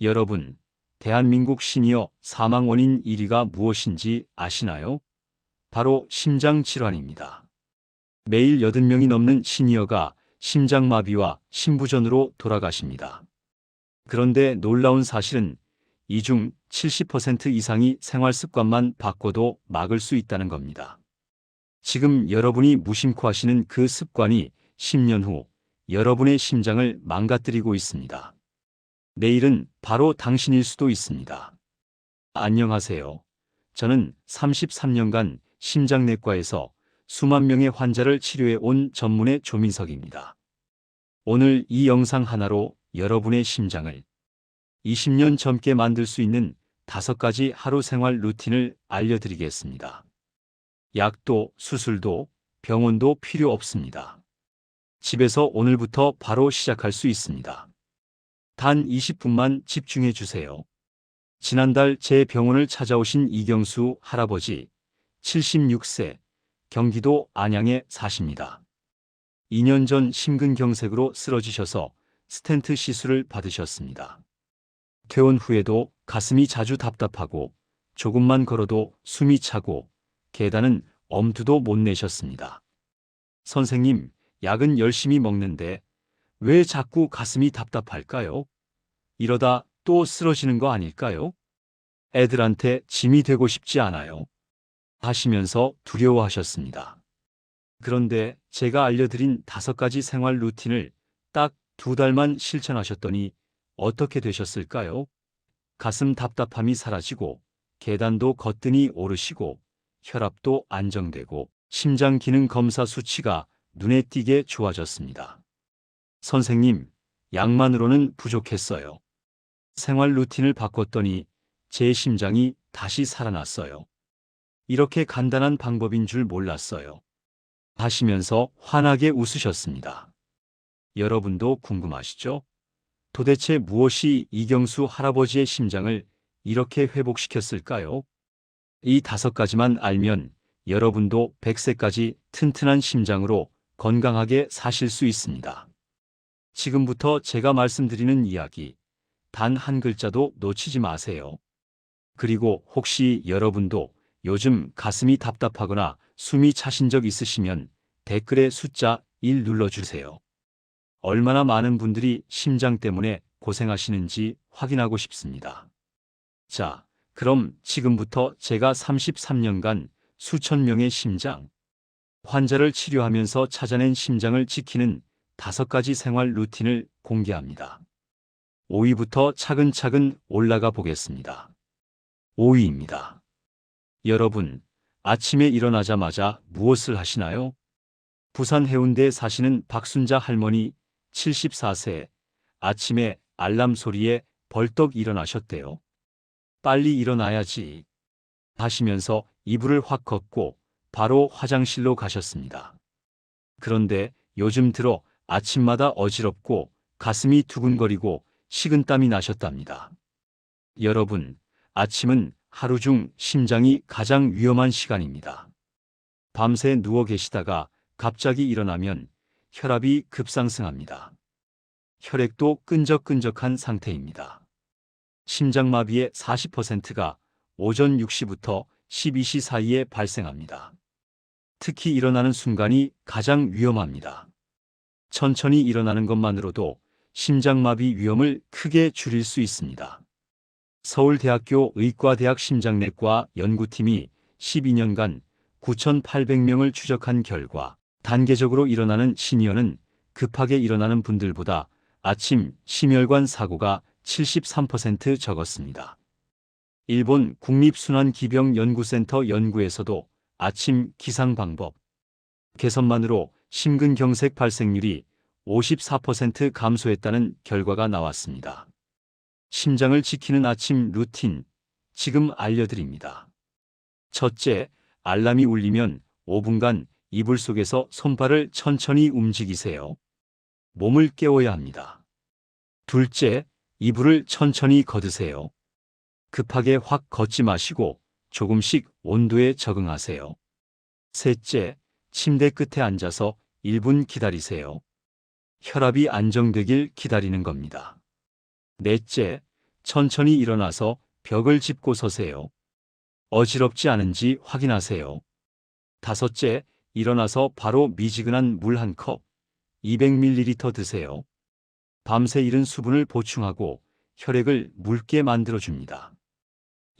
여러분, 대한민국 시니어 사망 원인 1위가 무엇인지 아시나요? 바로 심장질환입니다. 매일 80명이 넘는 시니어가 심장마비와 심부전으로 돌아가십니다. 그런데 놀라운 사실은 이 중 70% 이상이 생활습관만 바꿔도 막을 수 있다는 겁니다. 지금 여러분이 무심코 하시는 그 습관이 10년 후 여러분의 심장을 망가뜨리고 있습니다. 내일은 바로 당신일 수도 있습니다. 안녕하세요. 저는 33년간 심장내과에서 수만 명의 환자를 치료해 온 전문의 조민석입니다. 오늘 이 영상 하나로 여러분의 심장을 20년 젊게 만들 수 있는 5가지 하루 생활 루틴을 알려드리겠습니다. 약도 수술도 병원도 필요 없습니다. 집에서 오늘부터 바로 시작할 수 있습니다. 단 20분만 집중해 주세요. 지난달 제 병원을 찾아오신 이경수 할아버지, 76세, 경기도 안양에 사십니다. 2년 전 심근경색으로 쓰러지셔서 스텐트 시술을 받으셨습니다. 퇴원 후에도 가슴이 자주 답답하고 조금만 걸어도 숨이 차고 계단은 엄두도 못 내셨습니다. 선생님, 약은 열심히 먹는데 왜 자꾸 가슴이 답답할까요? 이러다 또 쓰러지는 거 아닐까요? 애들한테 짐이 되고 싶지 않아요. 하시면서 두려워하셨습니다. 그런데 제가 알려드린 5가지 생활 루틴을 딱 2달만 실천하셨더니 어떻게 되셨을까요? 가슴 답답함이 사라지고 계단도 거뜬히 오르시고 혈압도 안정되고 심장 기능 검사 수치가 눈에 띄게 좋아졌습니다. 선생님, 약만으로는 부족했어요. 생활 루틴을 바꿨더니 제 심장이 다시 살아났어요. 이렇게 간단한 방법인 줄 몰랐어요. 하시면서 환하게 웃으셨습니다. 여러분도 궁금하시죠? 도대체 무엇이 이경수 할아버지의 심장을 이렇게 회복시켰을까요? 이 5가지만 알면 여러분도 100세까지 튼튼한 심장으로 건강하게 사실 수 있습니다. 지금부터 제가 말씀드리는 이야기, 단 한 글자도 놓치지 마세요. 그리고 혹시 여러분도 요즘 가슴이 답답하거나 숨이 차신 적 있으시면 댓글에 숫자 1 눌러주세요. 얼마나 많은 분들이 심장 때문에 고생하시는지 확인하고 싶습니다. 자, 그럼 지금부터 제가 33년간 수천 명의 심장 환자를 치료하면서 찾아낸 심장을 지키는 5가지 생활 루틴을 공개합니다. 5위부터 차근차근 올라가 보겠습니다. 5위입니다. 여러분, 아침에 일어나자마자 무엇을 하시나요? 부산 해운대에 사시는 박순자 할머니 74세, 아침에 알람 소리에 벌떡 일어나셨대요. 빨리 일어나야지 하시면서 이불을 확 걷고 바로 화장실로 가셨습니다. 그런데 요즘 들어 아침마다 어지럽고 가슴이 두근거리고 식은땀이 나셨답니다. 여러분, 아침은 하루 중 심장이 가장 위험한 시간입니다. 밤새 누워 계시다가 갑자기 일어나면 혈압이 급상승합니다. 혈액도 끈적끈적한 상태입니다. 심장마비의 40%가 오전 6시부터 12시 사이에 발생합니다. 특히 일어나는 순간이 가장 위험합니다. 천천히 일어나는 것만으로도 심장마비 위험을 크게 줄일 수 있습니다. 서울대학교 의과대학 심장내과 연구팀이 12년간 9,800명을 추적한 결과 단계적으로 일어나는 시니어는 급하게 일어나는 분들보다 아침 심혈관 사고가 73% 적었습니다. 일본 국립순환기병연구센터 연구에서도 아침 기상 방법 개선만으로 심근경색 발생률이 54% 감소했다는 결과가 나왔습니다. 심장을 지키는 아침 루틴, 지금 알려드립니다. 첫째, 알람이 울리면 5분간 이불 속에서 손발을 천천히 움직이세요. 몸을 깨워야 합니다. 둘째, 이불을 천천히 걷으세요. 급하게 확 걷지 마시고 조금씩 온도에 적응하세요. 셋째, 침대 끝에 앉아서 1분 기다리세요. 혈압이 안정되길 기다리는 겁니다. 넷째, 천천히 일어나서 벽을 짚고 서세요. 어지럽지 않은지 확인하세요. 다섯째, 일어나서 바로 미지근한 물 한 컵, 200ml 드세요. 밤새 잃은 수분을 보충하고 혈액을 묽게 만들어줍니다.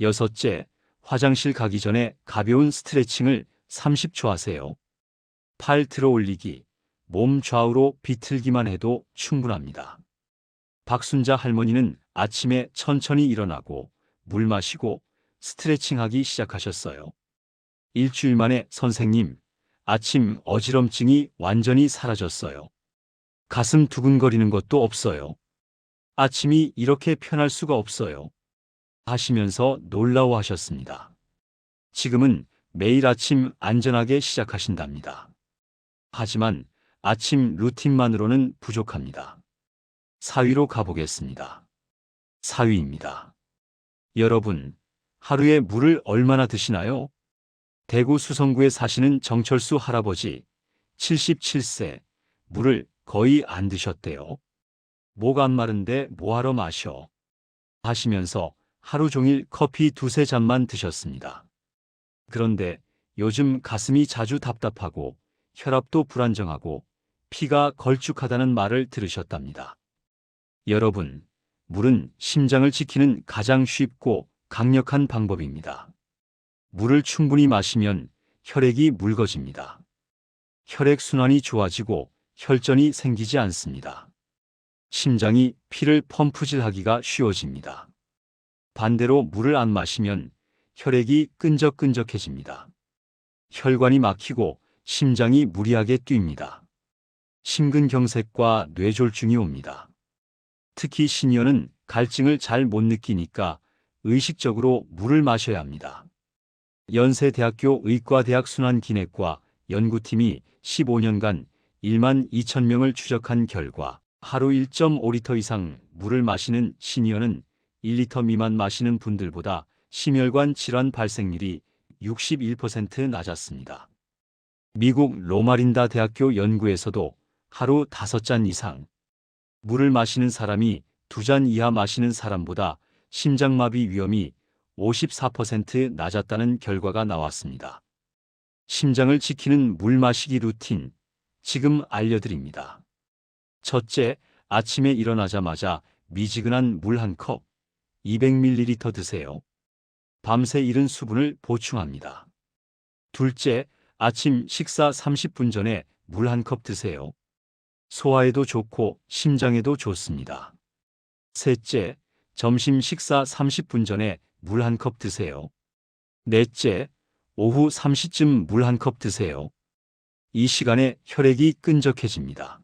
여섯째, 화장실 가기 전에 가벼운 스트레칭을 30초 하세요. 팔 들어 올리기, 몸 좌우로 비틀기만 해도 충분합니다. 박순자 할머니는 아침에 천천히 일어나고 물 마시고 스트레칭하기 시작하셨어요. 일주일 만에 선생님, 아침 어지럼증이 완전히 사라졌어요. 가슴 두근거리는 것도 없어요. 아침이 이렇게 편할 수가 없어요. 하시면서 놀라워하셨습니다. 지금은 매일 아침 안전하게 시작하신답니다. 하지만 아침 루틴만으로는 부족합니다. 4위로 가보겠습니다. 4위입니다. 여러분, 하루에 물을 얼마나 드시나요? 대구 수성구에 사시는 정철수 할아버지, 77세, 물을 거의 안 드셨대요. 목 안 마른데 뭐하러 마셔? 하시면서 하루 종일 커피 두세 잔만 드셨습니다. 그런데 요즘 가슴이 자주 답답하고 혈압도 불안정하고 피가 걸쭉하다는 말을 들으셨답니다. 여러분, 물은 심장을 지키는 가장 쉽고 강력한 방법입니다. 물을 충분히 마시면 혈액이 묽어집니다. 혈액순환이 좋아지고 혈전이 생기지 않습니다. 심장이 피를 펌프질하기가 쉬워집니다. 반대로 물을 안 마시면 혈액이 끈적끈적해집니다. 혈관이 막히고 심장이 무리하게 뜁니다. 심근경색과 뇌졸중이 옵니다. 특히 시니어는 갈증을 잘 못 느끼니까 의식적으로 물을 마셔야 합니다. 연세대학교 의과대학 순환기내과 연구팀이 15년간 1만 2천 명을 추적한 결과 하루 1.5리터 이상 물을 마시는 시니어는 1리터 미만 마시는 분들보다 심혈관 질환 발생률이 61% 낮았습니다. 미국 로마린다 대학교 연구에서도 하루 5잔 이상 물을 마시는 사람이 2잔 이하 마시는 사람보다 심장마비 위험이 54% 낮았다는 결과가 나왔습니다. 심장을 지키는 물 마시기 루틴, 지금 알려드립니다. 첫째, 아침에 일어나자마자 미지근한 물 한 컵, 200ml 드세요. 밤새 잃은 수분을 보충합니다. 둘째, 아침 식사 30분 전에 물 한 컵 드세요. 소화에도 좋고 심장에도 좋습니다. 셋째, 점심 식사 30분 전에 물 한 컵 드세요. 넷째, 오후 3시쯤 물 한 컵 드세요. 이 시간에 혈액이 끈적해집니다.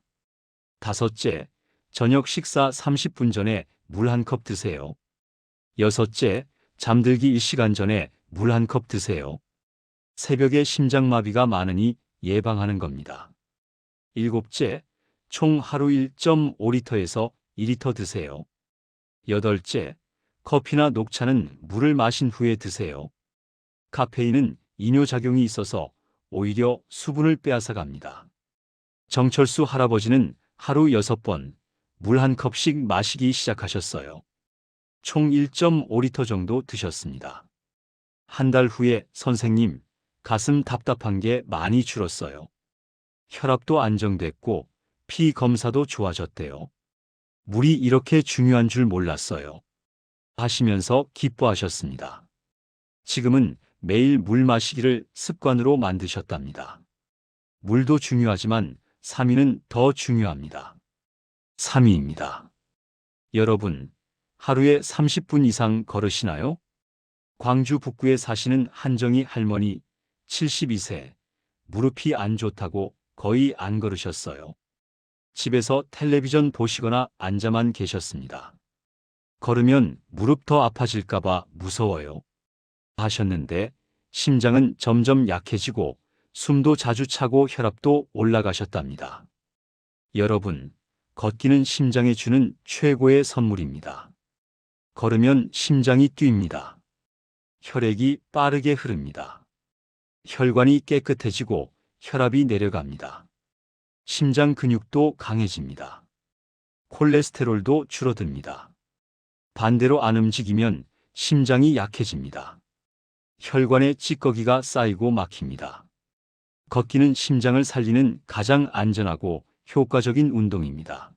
다섯째, 저녁 식사 30분 전에 물 한 컵 드세요. 여섯째, 잠들기 1시간 전에 물 한 컵 드세요. 새벽에 심장마비가 많으니 예방하는 겁니다. 일곱째, 총 하루 1.5리터에서 2리터 드세요. 여덟째, 커피나 녹차는 물을 마신 후에 드세요. 카페인은 이뇨작용이 있어서 오히려 수분을 빼앗아갑니다. 정철수 할아버지는 하루 6번 물 한 컵씩 마시기 시작하셨어요. 총 1.5리터 정도 드셨습니다. 한 달 후에 선생님, 가슴 답답한 게 많이 줄었어요. 혈압도 안정됐고 피 검사도 좋아졌대요. 물이 이렇게 중요한 줄 몰랐어요. 하시면서 기뻐하셨습니다. 지금은 매일 물 마시기를 습관으로 만드셨답니다. 물도 중요하지만 3위는 더 중요합니다. 3위입니다. 여러분, 하루에 30분 이상 걸으시나요? 광주 북구에 사시는 한정희 할머니 72세, 무릎이 안 좋다고 거의 안 걸으셨어요. 집에서 텔레비전 보시거나 앉아만 계셨습니다. 걸으면 무릎 더 아파질까봐 무서워요. 하셨는데 심장은 점점 약해지고 숨도 자주 차고 혈압도 올라가셨답니다. 여러분, 걷기는 심장에 주는 최고의 선물입니다. 걸으면 심장이 뜁니다. 혈액이 빠르게 흐릅니다. 혈관이 깨끗해지고 혈압이 내려갑니다. 심장 근육도 강해집니다. 콜레스테롤도 줄어듭니다. 반대로 안 움직이면 심장이 약해집니다. 혈관에 찌꺼기가 쌓이고 막힙니다. 걷기는 심장을 살리는 가장 안전하고 효과적인 운동입니다.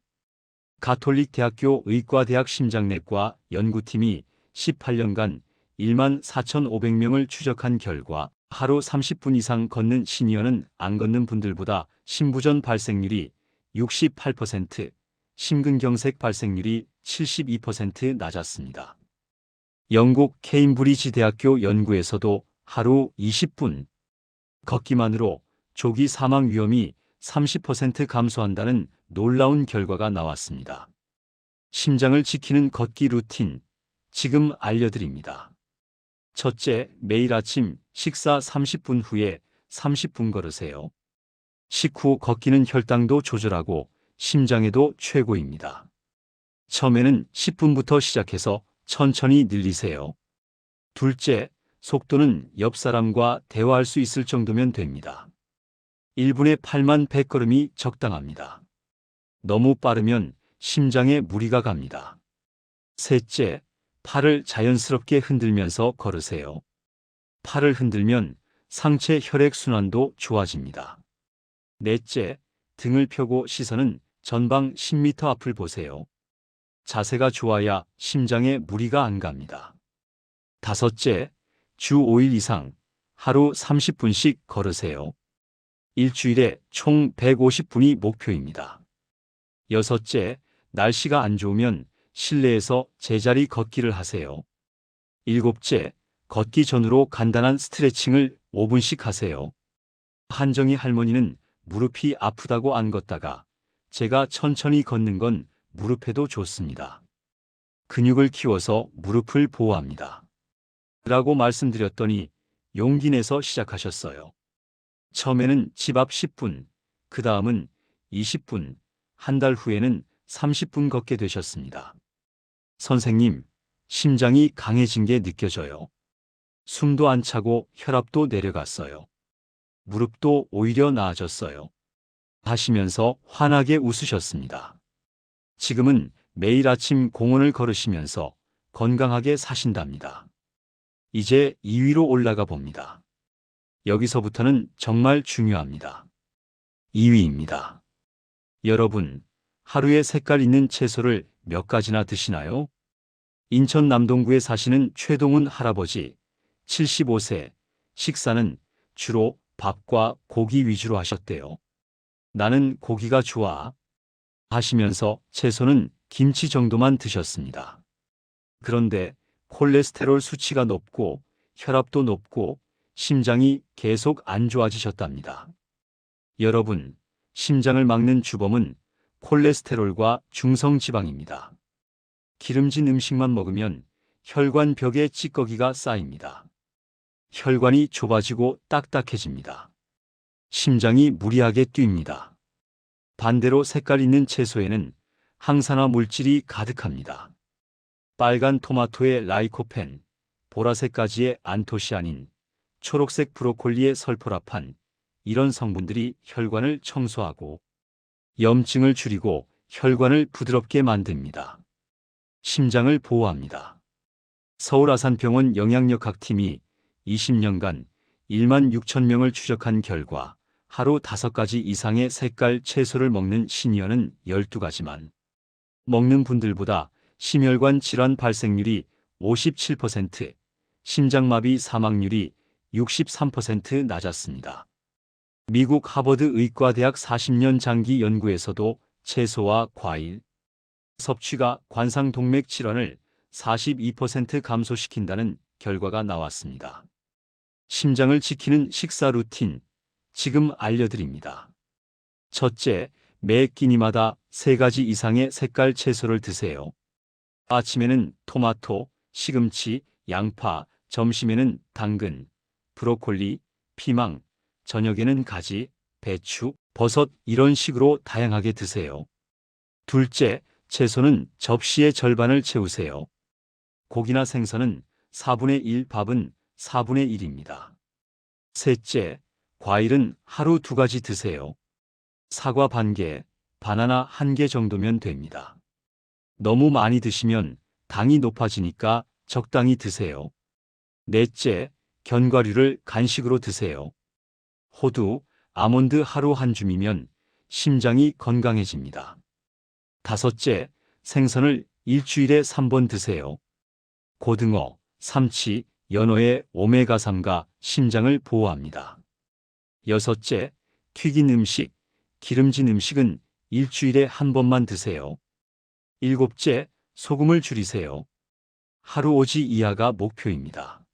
가톨릭 대학교 의과대학 심장내과 연구팀이 18년간 14,500명을 추적한 결과 하루 30분 이상 걷는 시니어는 안 걷는 분들보다 심부전 발생률이 68%, 심근경색 발생률이 72% 낮았습니다. 영국 케임브리지 대학교 연구에서도 하루 20분 걷기만으로 조기 사망 위험이 30% 감소한다는 놀라운 결과가 나왔습니다. 심장을 지키는 걷기 루틴, 지금 알려드립니다. 첫째, 매일 아침 식사 30분 후에 30분 걸으세요. 식후 걷기는 혈당도 조절하고 심장에도 최고입니다. 처음에는 10분부터 시작해서 천천히 늘리세요. 둘째, 속도는 옆 사람과 대화할 수 있을 정도면 됩니다. 1분에 8만 100걸음이 적당합니다. 너무 빠르면 심장에 무리가 갑니다. 셋째, 팔을 자연스럽게 흔들면서 걸으세요. 팔을 흔들면 상체 혈액순환도 좋아집니다. 넷째, 등을 펴고 시선은 전방 10m 앞을 보세요. 자세가 좋아야 심장에 무리가 안 갑니다. 다섯째, 주 5일 이상 하루 30분씩 걸으세요. 일주일에 총 150분이 목표입니다. 여섯째, 날씨가 안 좋으면 실내에서 제자리 걷기를 하세요. 일곱째, 걷기 전후로 간단한 스트레칭을 5분씩 하세요. 한정희 할머니는 무릎이 아프다고 안 걷다가 제가 천천히 걷는 건 무릎에도 좋습니다. 근육을 키워서 무릎을 보호합니다. 라고 말씀드렸더니 용기 내서 시작하셨어요. 처음에는 집 앞 10분, 그 다음은 20분, 한 달 후에는 30분 걷게 되셨습니다. 선생님, 심장이 강해진 게 느껴져요. 숨도 안 차고 혈압도 내려갔어요. 무릎도 오히려 나아졌어요. 하시면서 환하게 웃으셨습니다. 지금은 매일 아침 공원을 걸으시면서 건강하게 사신답니다. 이제 2위로 올라가 봅니다. 여기서부터는 정말 중요합니다. 2위입니다. 여러분, 하루에 색깔 있는 채소를 몇 가지나 드시나요? 인천 남동구에 사시는 최동훈 할아버지, 75세, 식사는 주로 밥과 고기 위주로 하셨대요. 나는 고기가 좋아 하시면서 채소는 김치 정도만 드셨습니다. 그런데 콜레스테롤 수치가 높고 혈압도 높고 심장이 계속 안 좋아지셨답니다. 여러분, 심장을 막는 주범은 콜레스테롤과 중성지방입니다. 기름진 음식만 먹으면 혈관 벽에 찌꺼기가 쌓입니다. 혈관이 좁아지고 딱딱해집니다. 심장이 무리하게 뜁니다. 반대로 색깔 있는 채소에는 항산화 물질이 가득합니다. 빨간 토마토의 라이코펜, 보라색 가지의 안토시아닌, 초록색 브로콜리의 설포라판, 이런 성분들이 혈관을 청소하고 염증을 줄이고 혈관을 부드럽게 만듭니다. 심장을 보호합니다. 서울 아산병원 영양역학팀이 20년간 1만 6천 명을 추적한 결과 하루 5가지 이상의 색깔 채소를 먹는 시니어는 12가지만 먹는 분들보다 심혈관 질환 발생률이 57%, 심장마비 사망률이 63% 낮았습니다. 미국 하버드 의과대학 40년 장기 연구에서도 채소와 과일 섭취가 관상동맥 질환을 42% 감소시킨다는 결과가 나왔습니다. 심장을 지키는 식사 루틴, 지금 알려드립니다. 첫째, 매 끼니마다 3가지 이상의 색깔 채소를 드세요. 아침에는 토마토, 시금치, 양파, 점심에는 당근, 브로콜리, 피망, 저녁에는 가지, 배추, 버섯 이런 식으로 다양하게 드세요. 둘째, 채소는 접시의 절반을 채우세요. 고기나 생선은 4분의 1, 밥은 4분의 1입니다. 셋째, 과일은 하루 2가지 드세요. 사과 반 개, 바나나 1개 정도면 됩니다. 너무 많이 드시면 당이 높아지니까 적당히 드세요. 넷째, 견과류를 간식으로 드세요. 호두, 아몬드 하루 한 줌이면 심장이 건강해집니다. 다섯째, 생선을 일주일에 3번 드세요. 고등어, 삼치, 연어의 오메가3가 심장을 보호합니다. 여섯째, 튀긴 음식, 기름진 음식은 일주일에 한 번만 드세요. 일곱째, 소금을 줄이세요. 하루 오지 이하가 목표입니다.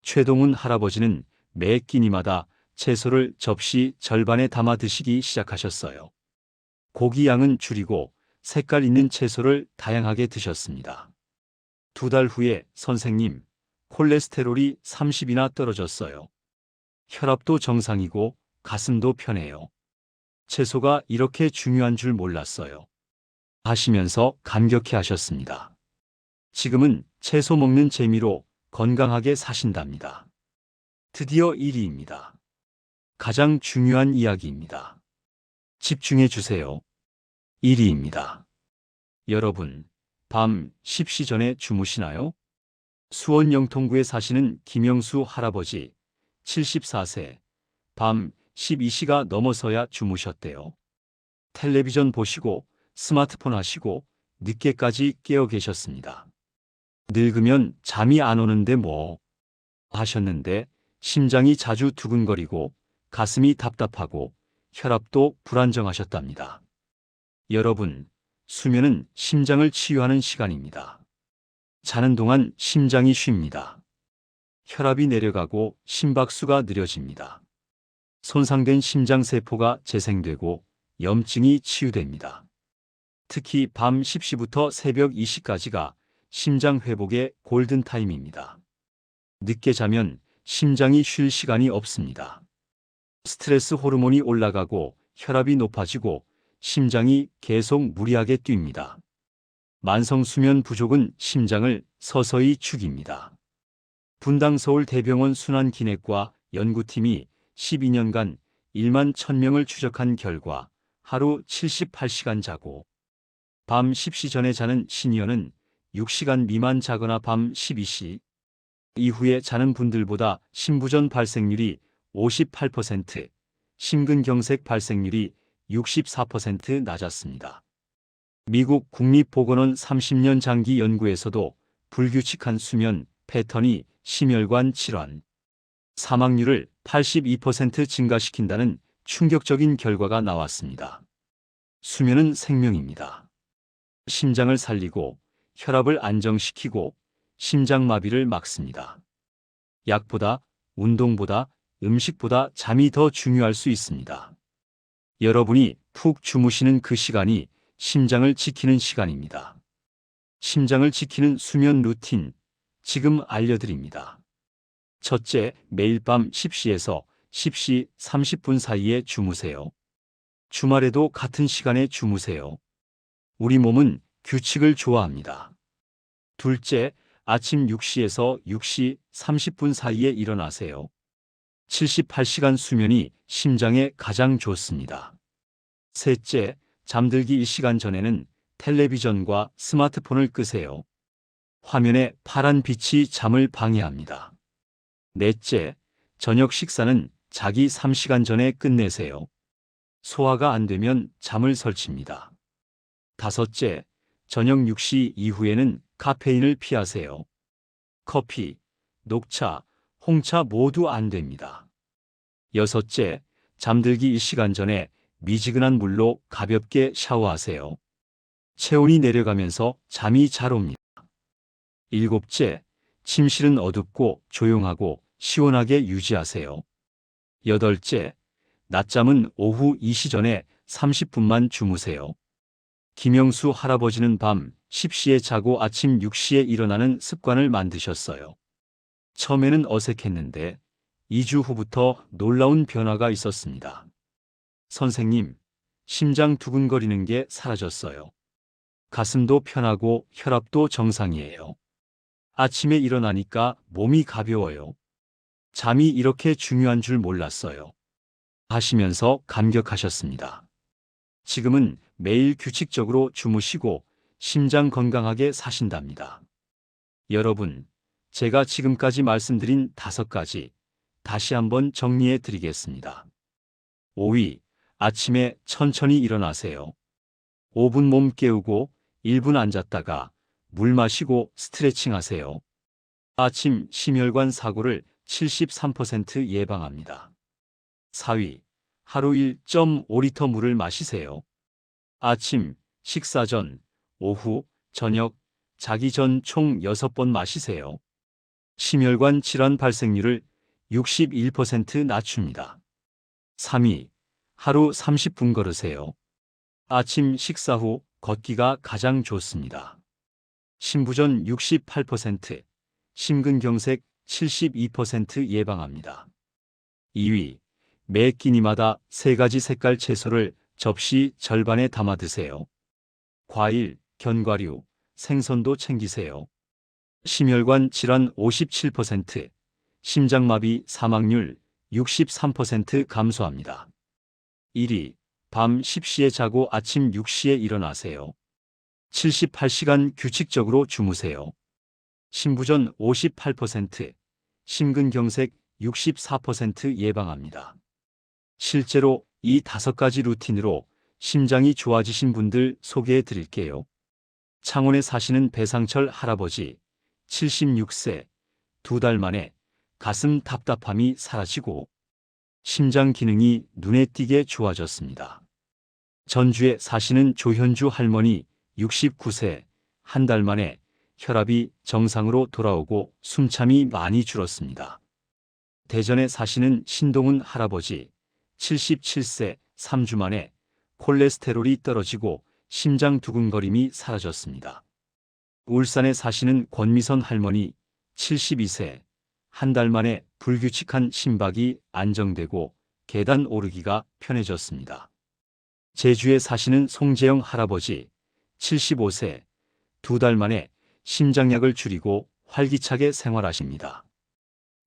최동훈 할아버지는 매 끼니마다 채소를 접시 절반에 담아 드시기 시작하셨어요. 고기 양은 줄이고 색깔 있는 채소를 다양하게 드셨습니다. 2달 후에 선생님, 콜레스테롤이 30이나 떨어졌어요. 혈압도 정상이고 가슴도 편해요. 채소가 이렇게 중요한 줄 몰랐어요. 하시면서 감격해 하셨습니다. 지금은 채소 먹는 재미로 건강하게 사신답니다. 드디어 1위입니다. 가장 중요한 이야기입니다. 집중해 주세요. 1위입니다. 여러분, 밤 10시 전에 주무시나요? 수원 영통구에 사시는 김영수 할아버지, 74세, 밤 12시가 넘어서야 주무셨대요. 텔레비전 보시고 스마트폰 하시고 늦게까지 깨어 계셨습니다. 늙으면 잠이 안 오는데 뭐 하셨는데 심장이 자주 두근거리고 가슴이 답답하고 혈압도 불안정하셨답니다. 여러분, 수면은 심장을 치유하는 시간입니다. 자는 동안 심장이 쉽니다. 혈압이 내려가고 심박수가 느려집니다. 손상된 심장세포가 재생되고 염증이 치유됩니다. 특히 밤 10시부터 새벽 2시까지가 심장 회복의 골든타임입니다. 늦게 자면 심장이 쉴 시간이 없습니다. 스트레스 호르몬이 올라가고 혈압이 높아지고 심장이 계속 무리하게 뜁니다. 만성 수면 부족은 심장을 서서히 죽입니다. 분당 서울대병원 순환기내과 연구팀이 12년간 1만 1000명을 추적한 결과 하루 78시간 자고 밤 10시 전에 자는 시니어는 6시간 미만 자거나 밤 12시 이후에 자는 분들보다 심부전 발생률이 58%, 심근경색 발생률이 64% 낮았습니다. 미국 국립보건원 30년 장기 연구에서도 불규칙한 수면 패턴이 심혈관 질환, 사망률을 82% 증가시킨다는 충격적인 결과가 나왔습니다. 수면은 생명입니다. 심장을 살리고 혈압을 안정시키고 심장마비를 막습니다. 약보다, 운동보다, 음식보다 잠이 더 중요할 수 있습니다. 여러분이 푹 주무시는 그 시간이 심장을 지키는 시간입니다. 심장을 지키는 수면 루틴, 지금 알려드립니다. 첫째, 매일 밤 10시에서 10시 30분 사이에 주무세요. 주말에도 같은 시간에 주무세요. 우리 몸은 규칙을 좋아합니다. 둘째, 아침 6시에서 6시 30분 사이에 일어나세요. 78시간 수면이 심장에 가장 좋습니다. 셋째, 잠들기 1시간 전에는 텔레비전과 스마트폰을 끄세요. 화면에 파란 빛이 잠을 방해합니다. 넷째, 저녁 식사는 자기 3시간 전에 끝내세요. 소화가 안 되면 잠을 설칩니다. 다섯째, 저녁 6시 이후에는 카페인을 피하세요. 커피, 녹차, 홍차 모두 안 됩니다. 여섯째, 잠들기 1시간 전에 미지근한 물로 가볍게 샤워하세요. 체온이 내려가면서 잠이 잘 옵니다. 일곱째, 침실은 어둡고 조용하고 시원하게 유지하세요. 여덟째, 낮잠은 오후 2시 전에 30분만 주무세요. 김영수 할아버지는 밤 10시에 자고 아침 6시에 일어나는 습관을 만드셨어요. 처음에는 어색했는데 2주 후부터 놀라운 변화가 있었습니다. 선생님, 심장 두근거리는 게 사라졌어요. 가슴도 편하고 혈압도 정상이에요. 아침에 일어나니까 몸이 가벼워요. 잠이 이렇게 중요한 줄 몰랐어요. 하시면서 감격하셨습니다. 지금은 매일 규칙적으로 주무시고 심장 건강하게 사신답니다. 여러분, 제가 지금까지 말씀드린 5가지 다시 한번 정리해 드리겠습니다. 5위, 아침에 천천히 일어나세요. 5분 몸 깨우고 1분 앉았다가 물 마시고 스트레칭 하세요. 아침 심혈관 사고를 73% 예방합니다. 4위, 하루 1.5리터 물을 마시세요. 아침, 식사 전, 오후, 저녁, 자기 전 총 6번 마시세요. 심혈관 질환 발생률을 61% 낮춥니다. 3위, 하루 30분 걸으세요. 아침 식사 후 걷기가 가장 좋습니다. 심부전 68%, 심근경색 72% 예방합니다. 2위, 매 끼니마다 3가지 색깔 채소를 접시 절반에 담아 드세요. 과일, 견과류, 생선도 챙기세요. 심혈관 질환 57%, 심장마비 사망률 63% 감소합니다. 1위, 밤 10시에 자고 아침 6시에 일어나세요. 78시간 규칙적으로 주무세요. 심부전 58%, 심근경색 64% 예방합니다. 실제로 이 5가지 루틴으로 심장이 좋아지신 분들 소개해 드릴게요. 창원에 사시는 배상철 할아버지, 76세, 2달 만에 가슴 답답함이 사라지고 심장 기능이 눈에 띄게 좋아졌습니다. 전주에 사시는 조현주 할머니, 69세, 1달 만에 혈압이 정상으로 돌아오고 숨참이 많이 줄었습니다. 대전에 사시는 신동훈 할아버지, 77세, 3주 만에 콜레스테롤이 떨어지고 심장 두근거림이 사라졌습니다. 울산에 사시는 권미선 할머니, 72세, 1달 만에 불규칙한 심박이 안정되고 계단 오르기가 편해졌습니다. 제주에 사시는 송재영 할아버지, 75세, 2달 만에 심장약을 줄이고 활기차게 생활하십니다.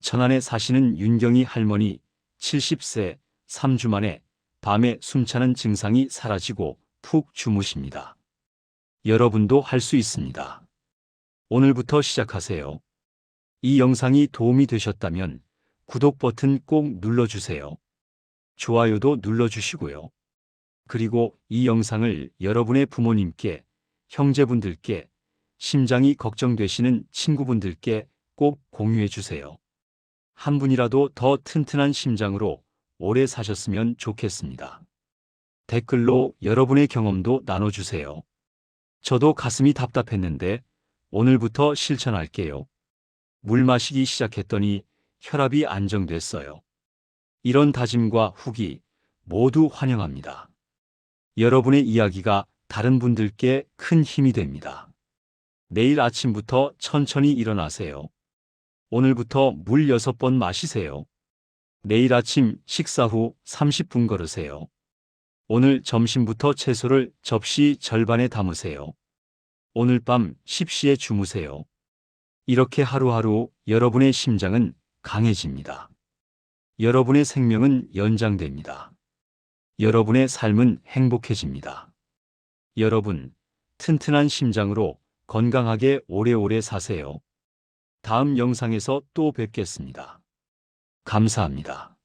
천안에 사시는 윤경희 할머니, 70세, 3주 만에 밤에 숨차는 증상이 사라지고 푹 주무십니다. 여러분도 할 수 있습니다. 오늘부터 시작하세요. 이 영상이 도움이 되셨다면 구독 버튼 꼭 눌러주세요. 좋아요도 눌러주시고요. 그리고 이 영상을 여러분의 부모님께, 형제분들께, 심장이 걱정되시는 친구분들께 꼭 공유해 주세요. 한 분이라도 더 튼튼한 심장으로 오래 사셨으면 좋겠습니다. 댓글로 여러분의 경험도 나눠주세요. 저도 가슴이 답답했는데 오늘부터 실천할게요. 물 마시기 시작했더니 혈압이 안정됐어요. 이런 다짐과 후기 모두 환영합니다. 여러분의 이야기가 다른 분들께 큰 힘이 됩니다. 내일 아침부터 천천히 일어나세요. 오늘부터 물 6번 마시세요. 내일 아침 식사 후 30분 걸으세요. 오늘 점심부터 채소를 접시 절반에 담으세요. 오늘 밤 10시에 주무세요. 이렇게 하루하루 여러분의 심장은 강해집니다. 여러분의 생명은 연장됩니다. 여러분의 삶은 행복해집니다. 여러분, 튼튼한 심장으로 건강하게 오래오래 사세요. 다음 영상에서 또 뵙겠습니다. 감사합니다.